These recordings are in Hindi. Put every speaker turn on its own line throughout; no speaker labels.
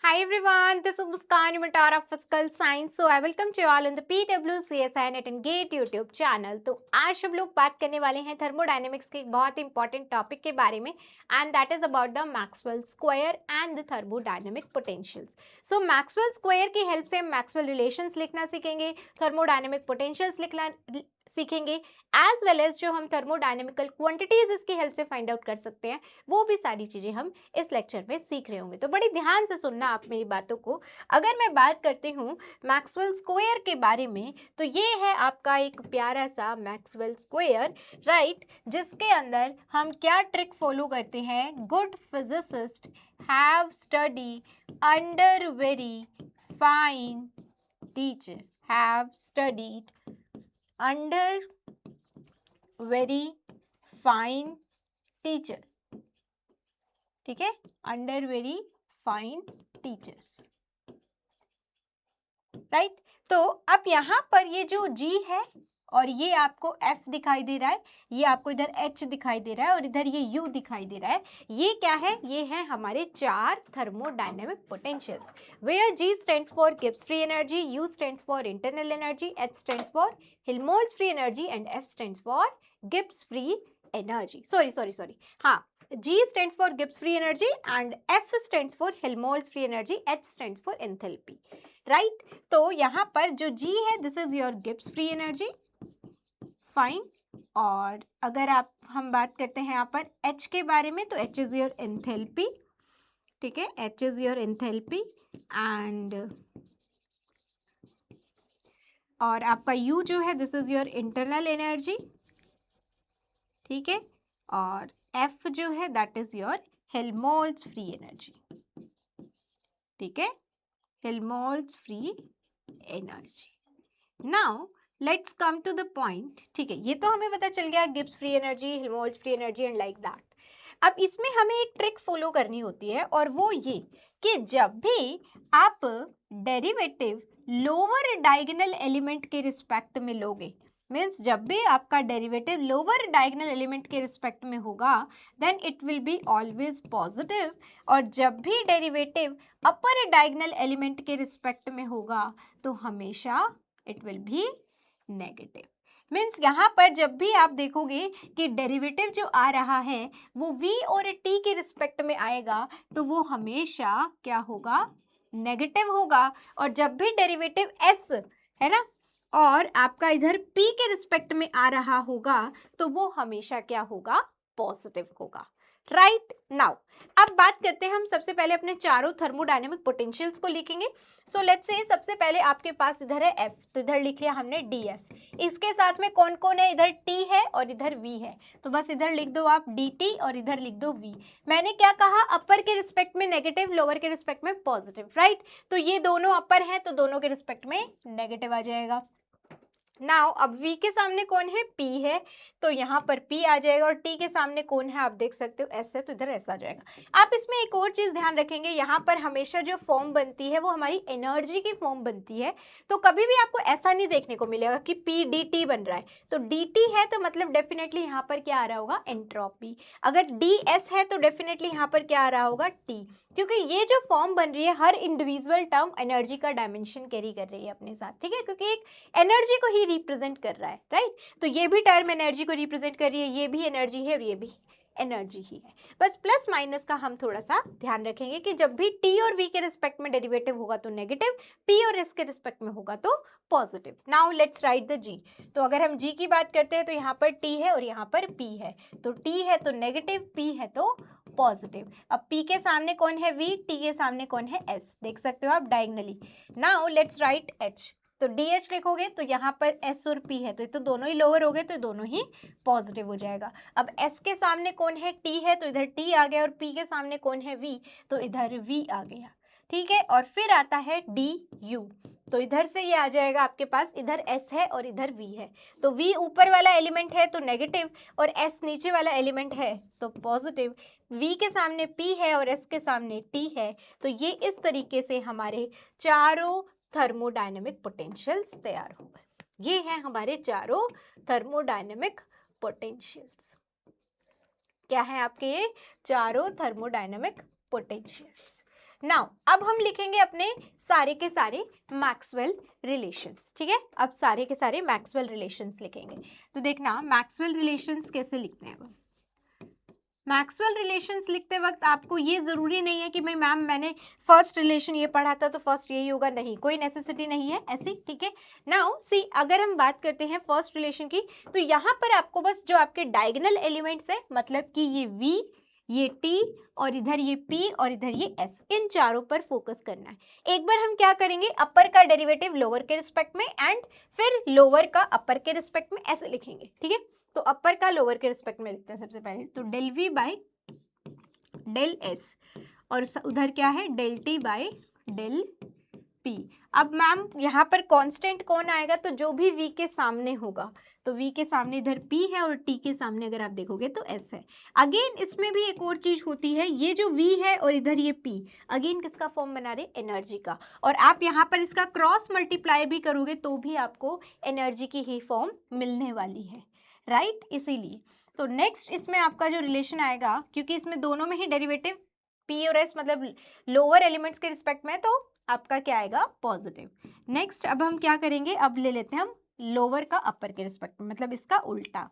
Hi everyone, this is Muskan Matar of Physical Science. So I welcome you all in the PWCSI Net and Gate YouTube channel. तो आज हम लोग बात करने वाले हैं थर्मोडायनेमिक्स के एक बहुत इंपॉर्टेंट टॉपिक के बारे में and that is about the Maxwell square and the thermodynamic potentials. So Maxwell square की हेल्प से हम मैक्सवेल रिलेशंस लिखना सीखेंगे, थर्मोडायनेमिक पोटेंशियल्स लिखना सीखेंगे, एज वेल एज जो हम थर्मोडायनेमिकल क्वांटिटीज इसकी हेल्प से फाइंड आउट कर सकते हैं, वो भी सारी चीजें हम इस लेक्चर में सीख रहे होंगे. तो बड़ी ध्यान से सुनना आप मेरी बातों को. अगर मैं बात करती हूँ मैक्सवेल स्क्वायर के बारे में, तो ये है आपका एक प्यारा सा मैक्सवेल स्क्वायर, राइट, जिसके अंदर हम क्या ट्रिक फॉलो करते हैं. Good physicist have study under very fine teacher, have studied under very fine teacher. ठीक है, under very fine teachers, right. तो अब यहाँ पर ये जो G है और ये आपको F दिखाई दे रहा है, ये आपको इधर H दिखाई दे रहा है और इधर ये U दिखाई दे रहा है. ये क्या है? ये है हमारे चार thermodynamic potentials. Where G stands for Gibbs free energy, U stands for internal energy, H stands for Helmholtz free energy and F stands for Gibbs free energy. Sorry, हाँ, G stands for Gibbs free energy and F stands for Helmholtz free energy, H stands for enthalpy, right. तो यहाँ पर जो G है this is your Gibbs free energy, fine. और अगर हम बात करते हैं यहाँ पर H के बारे में, तो H इज योर एंथैल्पी. ठीक है, H is your enthalpy and और आपका U जो है this is your internal energy. ठीक है, और F जो है that is your Helmholtz free energy. ठीक है, Helmholtz free energy. Now let's come to the point. ठीक है, ये तो हमें पता चल गया Gibbs free energy, Helmholtz free energy and like that. अब इसमें हमें एक ट्रिक फॉलो करनी होती है और वो ये कि जब भी आप डेरिवेटिव लोअर डायगोनल एलिमेंट के रिस्पेक्ट में लोगे, मीन्स जब भी आपका डेरिवेटिव लोअर डायगोनल एलिमेंट के रिस्पेक्ट में होगा then it will be always positive, और जब भी डेरिवेटिव अपर डायगोनल एलिमेंट के रिस्पेक्ट में होगा तो हमेशा it will be negative. Means यहाँ पर जब भी आप देखोगे कि डेरिवेटिव जो आ रहा है वो v और t के रिस्पेक्ट में आएगा तो वो हमेशा क्या होगा? नेगेटिव होगा. और जब भी डेरिवेटिव s है ना और आपका इधर p के रिस्पेक्ट में आ रहा होगा तो वो हमेशा क्या होगा? पॉजिटिव होगा, राइट. नाउ अब बात करते हैं हम सबसे पहले अपने चारों थर्मोडायनेमिक पोटेंशियल्स को लिखेंगे. सो लेट्स से सबसे पहले आपके पास इधर है F, तो इधर लिख लिया हमने DF. इसके साथ में कौन कौन है? इधर T है और इधर V है, तो बस इधर लिख दो आप DT और इधर लिख दो V. मैंने क्या कहा? अपर के रिस्पेक्ट में नेगेटिव, लोअर के रिस्पेक्ट में पॉजिटिव, राइट. तो ये दोनों अपर है तो दोनों के रिस्पेक्ट में नेगेटिव आ जाएगा. नाउ अब V के सामने कौन है? P है, तो यहाँ पर P आ जाएगा. और T के सामने कौन है? आप देख सकते हो S है, तो इधर S आ जाएगा. आप इसमें एक और चीज ध्यान रखेंगे, यहाँ पर हमेशा जो फॉर्म बनती है वो हमारी एनर्जी की फॉर्म बनती है. तो कभी भी आपको ऐसा नहीं देखने को मिलेगा कि P dt बन रहा है. तो dt है तो मतलब डेफिनेटली यहाँ पर क्या आ रहा होगा? एंट्रोपी. अगर ds है तो डेफिनेटली यहाँ पर क्या आ रहा होगा? T. क्योंकि ये जो फॉर्म बन रही है हर इंडिविजुअल टर्म एनर्जी का डायमेंशन कैरी कर रही है अपने साथ. ठीक है, क्योंकि एक एनर्जी को ही रिप्रेजेंट कर रहा है, राइट. तो ये भी टर्म एनर्जी को रिप्रेजेंट कर रही है, ये भी एनर्जी है और ये भी एनर्जी ही है. बस प्लस माइनस का हम थोड़ा सा ध्यान रखेंगे कि जब भी T और V के रिस्पेक्ट में डेरिवेटिव होगा तो नेगेटिव, P और S के रिस्पेक्ट में होगा तो positive. Now let's write the G. तो अगर हम G की बात करते हैं तो यहाँ पर T है और यहाँ पर P है. तो T है तो नेगेटिव, P है तो पॉजिटिव. अब P के सामने कौन है? V. T के सामने कौन है? S. देख सकते हो आप diagonally. Now let's write H. तो DH लिखोगे तो यहाँ पर S और P है, तो ये तो दोनों ही लोअर हो गए, तो दोनों ही पॉजिटिव हो जाएगा. अब S के सामने कौन है? T है, तो इधर T आ गया. और P के सामने कौन है? V, तो इधर V आ गया. ठीक है, और फिर आता है DU. तो इधर से ये आ जाएगा आपके पास, इधर S है और इधर V है. तो V ऊपर वाला एलिमेंट है तो नेगेटिव और S नीचे वाला एलिमेंट है तो पॉजिटिव. V के सामने P है और S के सामने T है. तो ये इस तरीके से हमारे चारों थर्मोडायनेमिक पोटेंशियल्स तैयार हो गए. ये हैं हमारे चारों थर्मोडायनेमिक पोटेंशियल्स. क्या है आपके? ये चारों थर्मोडायनेमिक पोटेंशियल्स. नाउ अब हम लिखेंगे अपने सारे के सारे मैक्सवेल रिलेशंस, ठीक है। अब सारे के सारे मैक्सवेल रिलेशंस लिखेंगे। तो देखना मैक्सवेल रिलेशंस कैसे लिखते हैं। अब मैक्सवेल रिलेशंस लिखते वक्त आपको ये ज़रूरी नहीं है कि भाई मैम मैंने फर्स्ट रिलेशन ये पढ़ा था तो फर्स्ट यही होगा, नहीं, कोई नेसेसिटी नहीं है ऐसी, ठीक है। नाउ सी, अगर हम बात करते हैं फर्स्ट रिलेशन की, तो यहाँ पर आपको बस जो आपके डायगोनल एलिमेंट्स है, मतलब कि ये V, ये T और इधर ये P और इधर ये S, इन चारों पर फोकस करना है। एक बार हम क्या करेंगे, अपर का डेरिवेटिव लोअर के रिस्पेक्ट में एंड फिर लोअर का अपर के रिस्पेक्ट में, ऐसे लिखेंगे, ठीक है। तो अपर का लोअर के रिस्पेक्ट में लिखते हैं सबसे पहले, तो del V by del S और उधर क्या है, del T by del P। अब मैम यहाँ पर कांस्टेंट कौन आएगा, तो जो भी V के सामने होगा, तो V के सामने इधर P है और T के सामने अगर आप देखोगे तो S है। अगेन इसमें भी एक और चीज होती है, ये जो V है और इधर ये P, अगेन किसका फॉर्म बना रहे, एनर्जी का, और आप यहाँ पर इसका क्रॉस मल्टीप्लाई भी करोगे तो भी आपको एनर्जी की ही फॉर्म मिलने वाली है, राइट, इसीलिए। तो नेक्स्ट इसमें आपका जो रिलेशन आएगा, क्योंकि इसमें दोनों में ही डेरिवेटिव P और S मतलब लोअर एलिमेंट्स के रिस्पेक्ट में, तो आपका क्या आएगा, पॉजिटिव। नेक्स्ट अब हम क्या करेंगे, अब ले लेते हैं हम लोअर का अपर के रिस्पेक्ट में, मतलब इसका उल्टा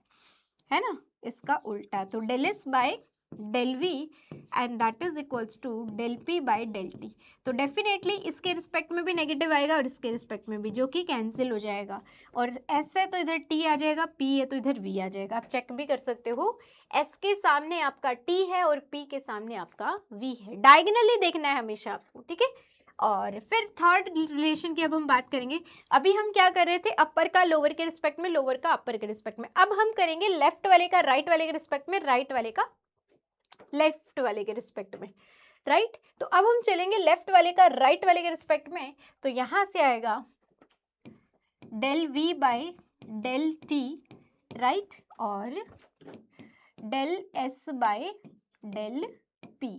है ना, इसका उल्टा, तो del S by del V and that is equals to del P by del T. तो डेफिनेटली इसके रिस्पेक्ट में भी नेगेटिव आएगा और इसके रिस्पेक्ट में भी, जो कि कैंसिल हो जाएगा, और एस है तो इधर टी आ जाएगा, पी है तो इधर वी आ जाएगा। आप चेक भी कर सकते हो, एस के सामने आपका टी है और पी के सामने आपका वी है, डायगोनली देखना है हमेशा आपको, ठीक है। और फिर थर्ड रिलेशन की अब हम बात करेंगे। अभी हम क्या कर रहे थे, अपर का लोअर के रिस्पेक्ट में, लोअर का अपर के रिस्पेक्ट में, अब हम करेंगे लेफ्ट वाले का राइट वाले के रिस्पेक्ट में, राइट वाले का लेफ्ट वाले के रिस्पेक्ट में, राइट। तो अब हम चलेंगे लेफ्ट वाले का राइट वाले के रिस्पेक्ट में, तो यहां से आएगा del V by del T, right, और del S by del P,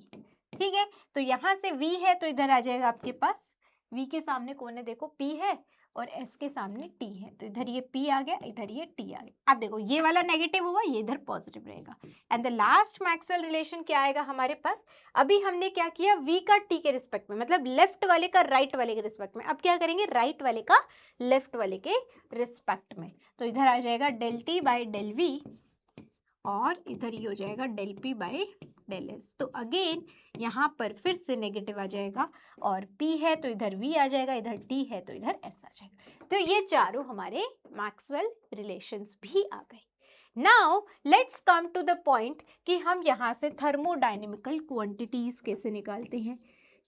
ठीक है। तो यहां से v है तो इधर आ जाएगा आपके पास, v के सामने कौन है, देखो p है, और s के सामने t है, तो इधर ये p आ गया, इधर ये t आ गया। अब देखो ये वाला नेगेटिव होगा, ये इधर पॉजिटिव रहेगा, and the last Maxwell relation क्या आएगा हमारे पास। अभी हमने क्या किया, v का t के रिस्पेक्ट में, मतलब लेफ्ट वाले का राइट वाले के रिस्पेक्ट में, अब क्या करेंगे, राइट वाले का लेफ्ट वाले के रिस्पेक्ट में, तो इधर आ जाएगा del t by del v और इधर ये हो जाएगा del P by del S. तो अगेन यहाँ पर फिर से नेगेटिव आ जाएगा, और P है तो इधर V आ जाएगा, इधर T है तो इधर S आ जाएगा। तो ये चारों हमारे मैक्सवेल रिलेशंस भी आ गए। Now let's come to the point कि हम यहाँ से थर्मोडायनेमिकल क्वांटिटीज कैसे निकालते हैं,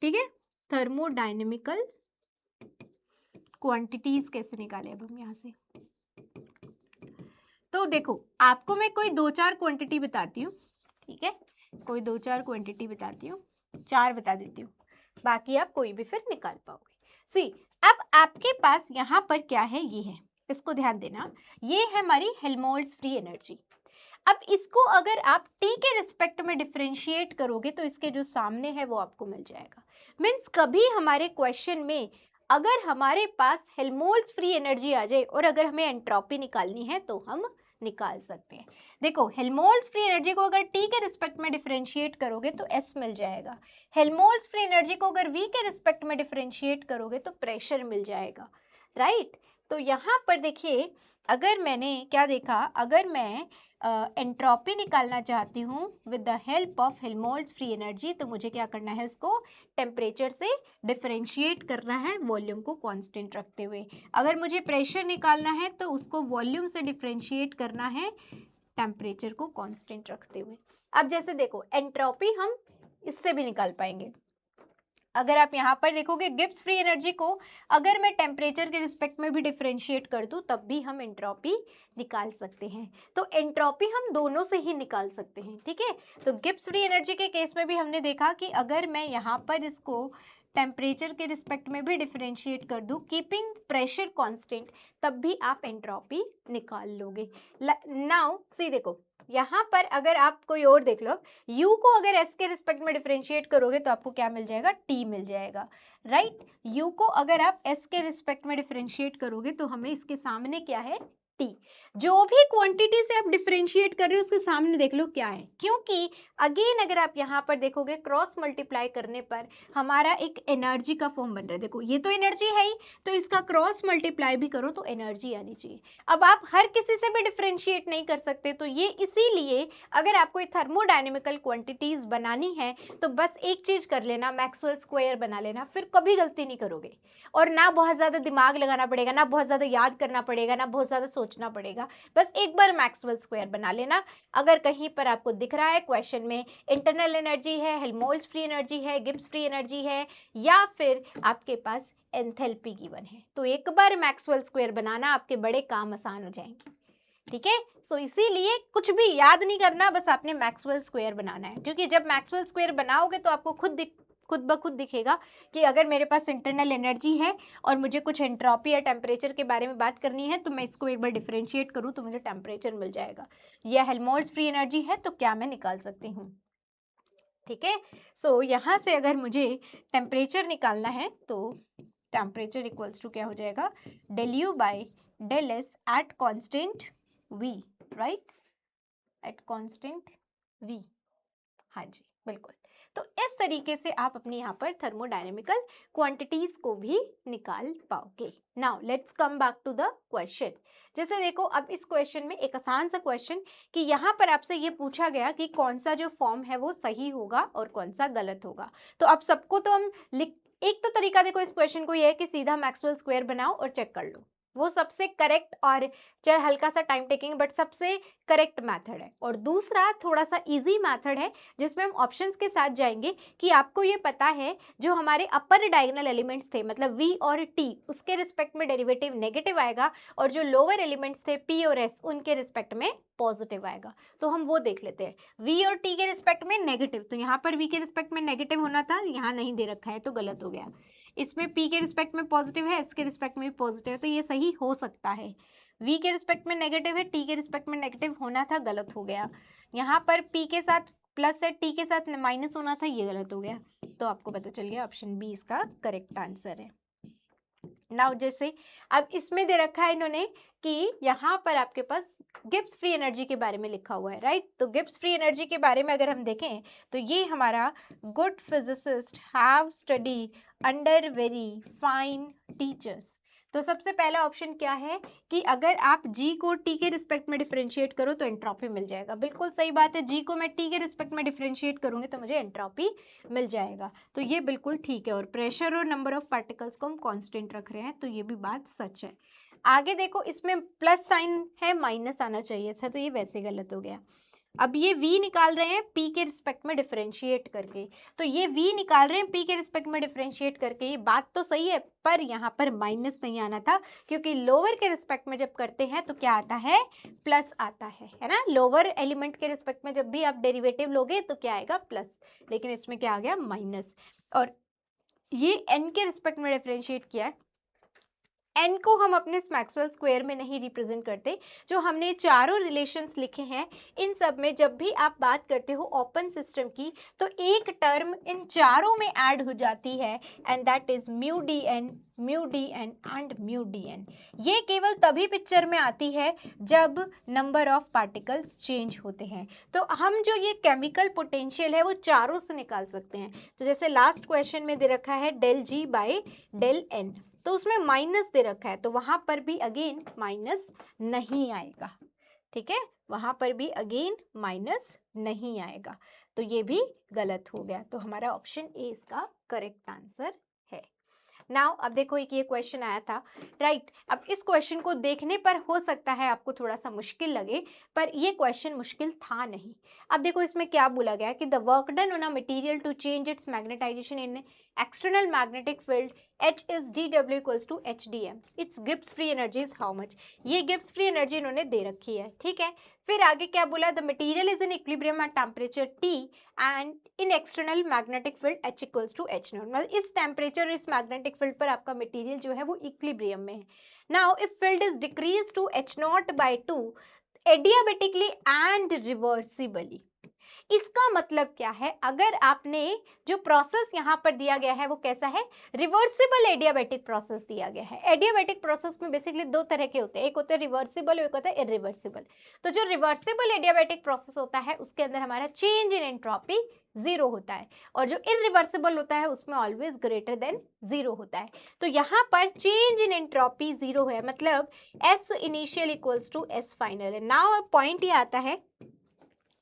ठीक है। थर्मोडायनेमिकल क्वांटिटीज कैसे निकालें अब हम यहाँ से। तो देखो आपको मैं कोई दो चार क्वांटिटी बताती हूँ, ठीक है, कोई दो चार क्वांटिटी बताती हूँ, चार बता देती हूँ, बाकी आप कोई भी फिर निकाल पाओगे। सी, अब आपके पास यहाँ पर क्या है, ये है, इसको ध्यान देना, ये है हमारी हेल्महोल्ट्ज फ्री एनर्जी। अब इसको अगर आप टी के रिस्पेक्ट में डिफरेंशिएट करोगे तो इसके जो सामने है वो आपको मिल जाएगा। मीन्स कभी हमारे क्वेश्चन में अगर हमारे पास हेल्महोल्ट्ज फ्री एनर्जी आ जाए और अगर हमें एंट्रोपी निकालनी है तो हम निकाल सकते हैं। देखो हेल्महोल्ट्ज फ्री एनर्जी को अगर टी के रिस्पेक्ट में डिफरेंशिएट करोगे तो एस मिल जाएगा, हेल्महोल्ट्ज फ्री एनर्जी को अगर वी के रिस्पेक्ट में डिफरेंशिएट करोगे तो प्रेशर मिल जाएगा, राइट। तो यहाँ पर देखिए, अगर मैंने क्या देखा, अगर मैं एंट्रोपी निकालना चाहती हूँ with the help of Helmholtz free energy, तो मुझे क्या करना है, उसको टेम्परेचर से डिफरेंशिएट करना है वॉल्यूम को कांस्टेंट रखते हुए। अगर मुझे प्रेशर निकालना है तो उसको वॉल्यूम से डिफरेंशिएट करना है टेम्परेचर को कांस्टेंट रखते हुए। अब जैसे देखो एंट्रोपी हम इससे भी निकाल पाएंगे। अगर आप यहाँ पर देखोगे गिब्स फ्री एनर्जी को अगर मैं टेम्परेचर के रिस्पेक्ट में भी डिफरेंशिएट कर दूँ तब भी हम एंट्रोपी निकाल सकते हैं। तो एंट्रोपी हम दोनों से ही निकाल सकते हैं, ठीक है। तो गिब्स फ्री एनर्जी के केस में भी हमने देखा कि अगर मैं यहाँ पर इसको टेम्परेचर के रिस्पेक्ट में भी डिफरेंशिएट कर दूँ कीपिंग प्रेशर कांस्टेंट, तब भी आप एंट्रोपी निकाल लोगे। नाउ सी देखो यहाँ पर अगर आप कोई और देख लो, u को अगर s के रिस्पेक्ट में डिफरेंशिएट करोगे तो आपको क्या मिल जाएगा, t मिल जाएगा, राइट। u को अगर आप s के रिस्पेक्ट में डिफरेंशिएट करोगे तो हमें इसके सामने क्या है, टी। जो भी क्वांटिटी से आप डिफरेंशिएट कर रहे हो उसके सामने देख लो क्या है, क्योंकि अगेन अगर आप यहाँ पर देखोगे क्रॉस मल्टीप्लाई करने पर हमारा एक एनर्जी का फॉर्म बन रहा है। देखो ये तो एनर्जी है ही, तो इसका क्रॉस मल्टीप्लाई भी करो तो एनर्जी आनी चाहिए। अब आप हर किसी से भी डिफरेंशिएट नहीं कर सकते, तो ये इसीलिए अगर आपको थर्मोडायनेमिकल क्वांटिटीज बनानी है तो बस एक चीज कर लेना, मैक्सवेल स्क्वायर बना लेना, फिर कभी गलती नहीं करोगे। और ना बहुत ज़्यादा दिमाग लगाना पड़ेगा, ना बहुत ज़्यादा याद करना पड़ेगा, ना बहुत ज़्यादा सोचना पड़ेगा। बस एक बार मैक्सवेल स्क्वायर बना लेना। अगर कहीं पर आपको दिख रहा है क्वेश्चन में इंटरनल एनर्जी है, हेल्महोल्ट्ज फ्री एनर्जी है, गिब्स फ्री एनर्जी है, या फिर आपके पास एंथैल्पी गिवन है, तो एक बार मैक्सवेल स्क्वायर बनाना, आपके बड़े काम आसान हो जाएंगे। ठीक है, सो इसीलिए कुछ भी याद नहीं करना, बस आपने मैक्सवेल स्क्वायर बनाना है, क्योंकि जब मैक्सवेल स्क्वायर बनाओगे तो आपको खुद ब खुद दिखेगा कि अगर मेरे पास इंटरनल एनर्जी है और मुझे कुछ एंट्रोपी या टेम्परेचर के बारे में बात करनी है, तो मैं इसको एक बार डिफरेंशिएट करूँ तो मुझे टेम्परेचर मिल जाएगा, या हेल्महोल्ट्ज फ्री एनर्जी है तो क्या मैं निकाल सकती हूँ। ठीक है, सो यहाँ से अगर मुझे टेम्परेचर निकालना है तो टेम्परेचर इक्वल्स टू क्या हो जाएगा, del U by del S at constant V, right, at constant v। हाँ जी बिल्कुल। तो इस तरीके से आप अपने यहाँ पर थर्मोडायनेमिकल क्वांटिटीज को भी निकाल पाओगे। Now let's come back to the question. जैसे देखो अब इस क्वेश्चन में एक आसान सा क्वेश्चन कि यहाँ पर आपसे ये पूछा गया कि कौन सा जो फॉर्म है वो सही होगा और कौन सा गलत होगा। तो अब सबको तो हम एक तो तरीका देखो इस क्वेश्चन को ये है कि सीधा मैक्सवेल स्क्वायर बनाओ और चेक कर लो, वो सबसे करेक्ट और चाहे हल्का सा टाइम टेकिंग बट सबसे करेक्ट मेथड है। और दूसरा थोड़ा सा इजी मेथड है जिसमें हम ऑप्शंस के साथ जाएंगे कि आपको ये पता है जो हमारे अपर डायगोनल एलिमेंट्स थे मतलब v और t उसके रिस्पेक्ट में डेरिवेटिव नेगेटिव आएगा, और जो लोअर एलिमेंट्स थे p और s उनके रिस्पेक्ट में पॉजिटिव आएगा। तो हम वो देख लेते हैं। v और t के रिस्पेक्ट में नेगेटिव, तो यहाँ पर v के रिस्पेक्ट में नेगेटिव होना था, यहाँ नहीं दे रखा है तो गलत हो गया। इसमें p के रिस्पेक्ट में पॉजिटिव है, s के रिस्पेक्ट में भी पॉजिटिव है, तो ये सही हो सकता है। v के रिस्पेक्ट में नेगेटिव है, t के रिस्पेक्ट में नेगेटिव होना था, गलत हो गया। यहाँ पर p के साथ प्लस है, t के साथ माइनस होना था, ये गलत हो गया। तो आपको पता चल गया ऑप्शन बी इसका करेक्ट आंसर है। नाउ जैसे अब इसमें दे रखा है इन्होंने कि यहाँ पर आपके पास गिब्स फ्री एनर्जी के बारे में लिखा हुआ है, राइट। तो गिब्स फ्री एनर्जी के बारे में अगर हम देखें तो ये हमारा good physicist have study under very fine teachers. तो सबसे पहला ऑप्शन क्या है कि अगर आप g को t के रिस्पेक्ट में डिफरेंशिएट करो तो एंट्रोपी मिल जाएगा। बिल्कुल सही बात है, g को मैं t के रिस्पेक्ट में डिफरेंशिएट करूंगी तो मुझे एंट्रोपी मिल जाएगा, तो ये बिल्कुल ठीक है। और प्रेशर और नंबर ऑफ पार्टिकल्स को हम कांस्टेंट रख रहे हैं, तो ये भी बात सच है। आगे देखो इसमें प्लस साइन है, माइनस आना चाहिए था, तो ये वैसे गलत हो गया। अब ये v निकाल रहे हैं p के रिस्पेक्ट में डिफरेंशिएट करके, तो ये v निकाल रहे हैं p के रिस्पेक्ट में डिफरेंशिएट करके, ये बात तो सही है, पर यहाँ पर माइनस नहीं आना था, क्योंकि लोअर के रिस्पेक्ट में जब करते हैं तो क्या आता है, प्लस आता है ना। लोअर एलिमेंट के रिस्पेक्ट में जब भी आप डेरिवेटिव लोगे तो क्या आएगा, प्लस, लेकिन इसमें क्या आ गया, माइनस। और ये n के रिस्पेक्ट में डिफरेंशिएट किया है, n को हम अपने मैक्सवेल स्क्वायर में नहीं रिप्रेजेंट करते। जो हमने चारों रिलेशंस लिखे हैं इन सब में जब भी आप बात करते हो ओपन सिस्टम की, तो एक टर्म इन चारों में ऐड हो जाती है, and that is mu D N and mu D N. ये केवल तभी पिक्चर में आती है जब नंबर ऑफ पार्टिकल्स चेंज होते हैं। तो हम जो ये केमिकल पोटेंशियल है वो चारों से निकाल सकते हैं। तो जैसे लास्ट क्वेश्चन में दे रखा है del G by del N, तो उसमें माइनस दे रखा है, तो वहां पर भी अगेन माइनस नहीं आएगा। ठीक है, वहां पर भी अगेन माइनस नहीं आएगा, तो ये भी गलत हो गया। तो हमारा ऑप्शन ए इसका करेक्ट आंसर है। नाउ अब देखो एक ये क्वेश्चन आया था, राइट। अब इस क्वेश्चन को देखने पर हो सकता है आपको थोड़ा सा मुश्किल लगे, पर ये क्वेश्चन मुश्किल था नहीं। अब देखो इसमें क्या बोला गया कि the work done on a material to change its magnetization in external magnetic field H is dW equals to HDM. Its Gibbs free energy is how much? ये Gibbs free energy इन्होंने दे रखी है, ठीक है। फिर आगे क्या बोला, the material is in equilibrium at temperature T and in external magnetic field H equals to H not. मतलब इस टेम्परेचर इस मैग्नेटिक फील्ड पर आपका मटेरियल जो है वो इक्विलिब्रियम में है। Now if field is decrease to H not by 2 adiabatically and reversibly, इसका मतलब क्या है, अगर आपने जो प्रोसेस यहाँ पर दिया गया है वो कैसा है, रिवर्सिबल एडियाबैटिक प्रोसेस दिया गया है। एडियाबैटिक प्रोसेस में बेसिकली दो तरह के होते हैं, एक होता है रिवर्सिबल और एक होता है इरिवर्सिबल। तो जो रिवर्सिबल एडियाबैटिक प्रोसेस होता है उसके अंदर हमारा चेंज इन एंट्रोपी जीरो होता है, और जो इरिवर्सिबल होता है उसमें ऑलवेज ग्रेटर देन जीरो होता है। तो यहाँ पर चेंज इन एंट्रोपी जीरो है, मतलब S initial equals to S final है। नाउ पॉइंट ये आता है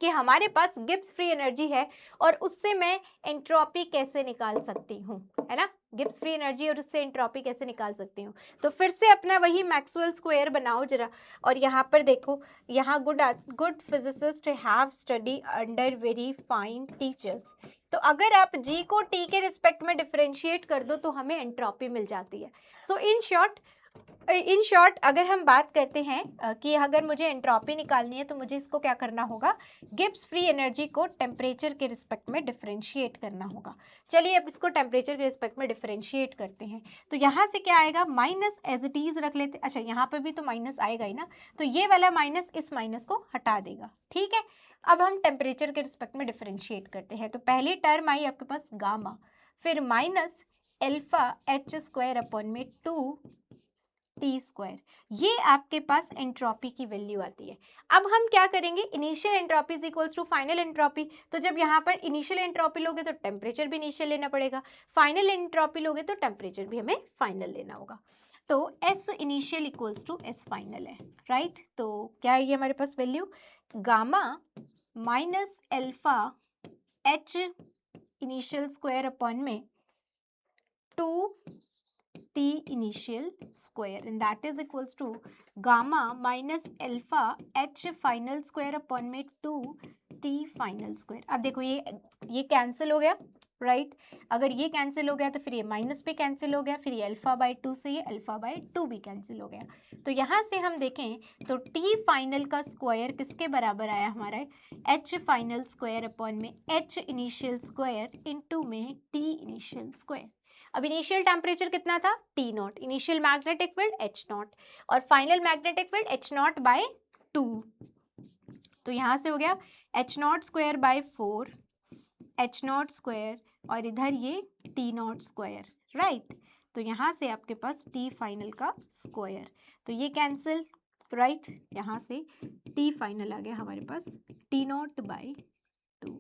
कि हमारे पास गिब्स फ्री एनर्जी है और उससे मैं एंट्रोपी कैसे निकाल सकती हूँ, है ना, गिब्स फ्री एनर्जी और उससे एंट्रोपी कैसे निकाल सकती हूँ। तो फिर से अपना वही मैक्सवेल स्क्वायर बनाओ जरा, और यहाँ पर देखो, यहाँ good physicist have study under very fine teachers. तो अगर आप जी को टी के रिस्पेक्ट में डिफरेंशिएट कर दो तो हमें एंट्रोपी मिल जाती है। सो इन शॉर्ट अगर हम बात करते हैं कि अगर मुझे एंट्रोपी निकालनी है तो मुझे इसको क्या करना होगा, गिब्स फ्री एनर्जी को टेम्परेचर के रिस्पेक्ट में डिफरेंशिएट करना होगा। चलिए अब इसको टेम्परेचर के रिस्पेक्ट में डिफरेंशिएट करते हैं। तो यहाँ से क्या आएगा, माइनस एज इट इज रख लेते, अच्छा यहाँ पर भी तो माइनस आएगा ही ना, तो ये वाला माइनस इस माइनस को हटा देगा, ठीक है। अब हम टेम्परेचर के रिस्पेक्ट में डिफरेंशिएट करते हैं। तो पहली टर्म आई आपके पास गामा, फिर minus alpha H square upon में 2 टी स्क्वायर, ये आपके पास एंट्रोपी की वैल्यू आती है। अब हम क्या करेंगे, initial entropy is equals to final entropy. तो जब यहाँ पर इनिशियल एंट्रोपी लोगे तो टेम्परेचर भी इनिशियल लेना पड़ेगा, फाइनल एंट्रोपी लोगे तो टेम्परेचर भी हमें फाइनल लेना होगा। तो S initial equals to S final है, राइट। तो क्या है ये हमारे पास value, gamma minus alpha H initial square upon में 2 t initial square, and that is equals to gamma minus alpha h final square upon में 2 t final square। अब देखो ये कैंसिल हो गया, राइट अगर ये कैंसिल हो गया तो फिर ये माइनस भी कैंसिल हो गया, फिर ये अल्फा बाय 2 से ये अल्फा बाय 2 भी कैंसिल हो गया। तो यहाँ से हम देखें तो t फाइनल का स्क्वायर किसके बराबर आया हमारा, h फाइनल स्क्वायर अपॉन में h इनिशियल स्क्वायर इनटू में t इनिशियल स्क्वायर। अब इनिशियल टेम्परेचर कितना था, T naught, initial magnetic field H naught, और final magnetic field H naught by 2। तो यहाँ से हो गया H naught square by 4 H naught square, और इधर ये टी नॉट स्क्वायर, राइट। तो यहाँ से आपके पास टी फाइनल का स्क्वायर, तो ये कैंसिल, राइट यहाँ से टी फाइनल आ गया हमारे पास टी नॉट बाय 2।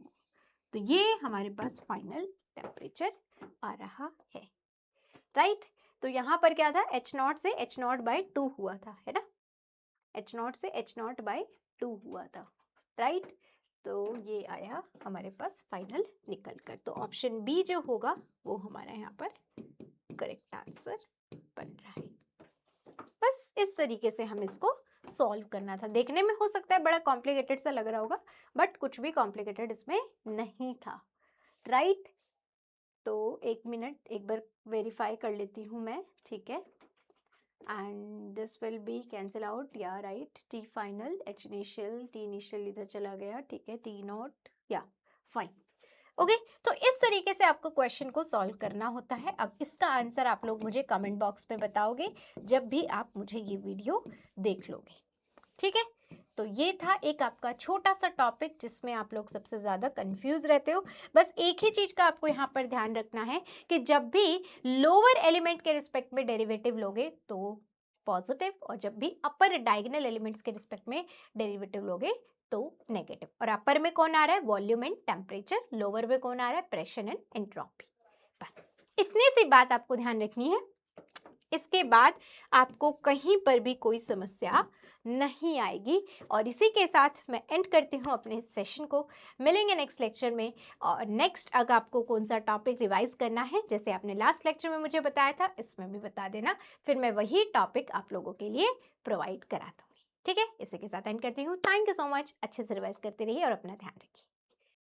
तो ये हमारे पास फाइनल टेम्परेचर आ रहा है, राइट। तो यहाँ पर क्या था, एच नॉट से एच नॉट बाई 2 हुआ था, है ना, एच नॉट से एच नॉट बाई 2 हुआ था, राइट। तो ये आया हमारे पास फाइनल निकल कर। तो ऑप्शन बी जो होगा वो हमारा यहाँ पर करेक्ट आंसर बन रहा है। बस इस तरीके से हम इसको सॉल्व करना था। देखने में हो सकता है बड़ा कॉम्प्लिकेटेड सा लग रहा होगा, बट कुछ भी कॉम्प्लिकेटेड इसमें नहीं था, राइट। तो एक मिनट एक बार वेरीफाई कर लेती हूँ मैं, ठीक है, and this will be cancel out, या right, T final H initial, T initial इधर चला गया, ठीक है, टी नॉट, या फाइन, ओके। तो इस तरीके से आपको क्वेश्चन को सॉल्व करना होता है। अब इसका आंसर आप लोग मुझे कमेंट बॉक्स में बताओगे जब भी आप मुझे ये वीडियो देख लोगे, ठीक है। तो ये था एक आपका छोटा सा टॉपिक जिसमें आप लोग सबसे ज़्यादा कंफ्यूज रहते हो। बस एक ही चीज़ का आपको यहाँ पर ध्यान रखना है कि जब भी लोअर एलिमेंट के रिस्पेक्ट में डेरिवेटिव लोगे तो पॉजिटिव, और जब भी अपर डायगोनल एलिमेंट्स के रिस्पेक्ट में डेरिवेटिव लोगे तो नेगेटिव। और अपर में कौन आ रहा है, वॉल्यूम एंड टेम्परेचर, लोअर में कौन आ रहा है, प्रेशर एंड एंट्रोपी। बस इतनी सी बात आपको ध्यान रखनी है, इसके बाद आपको कहीं पर भी कोई समस्या नहीं आएगी। और इसी के साथ मैं एंड करती हूँ अपने इस सेशन को। मिलेंगे नेक्स्ट लेक्चर में, और नेक्स्ट अगर आपको कौन सा टॉपिक रिवाइज करना है, जैसे आपने लास्ट लेक्चर में मुझे बताया था, इसमें भी बता देना, फिर मैं वही टॉपिक आप लोगों के लिए प्रोवाइड करा दूँगी, ठीक है। इसी के साथ एंड करती हूँ। थैंक यू सो मच, अच्छे से रिवाइज करते रहिए और अपना ध्यान रखिए।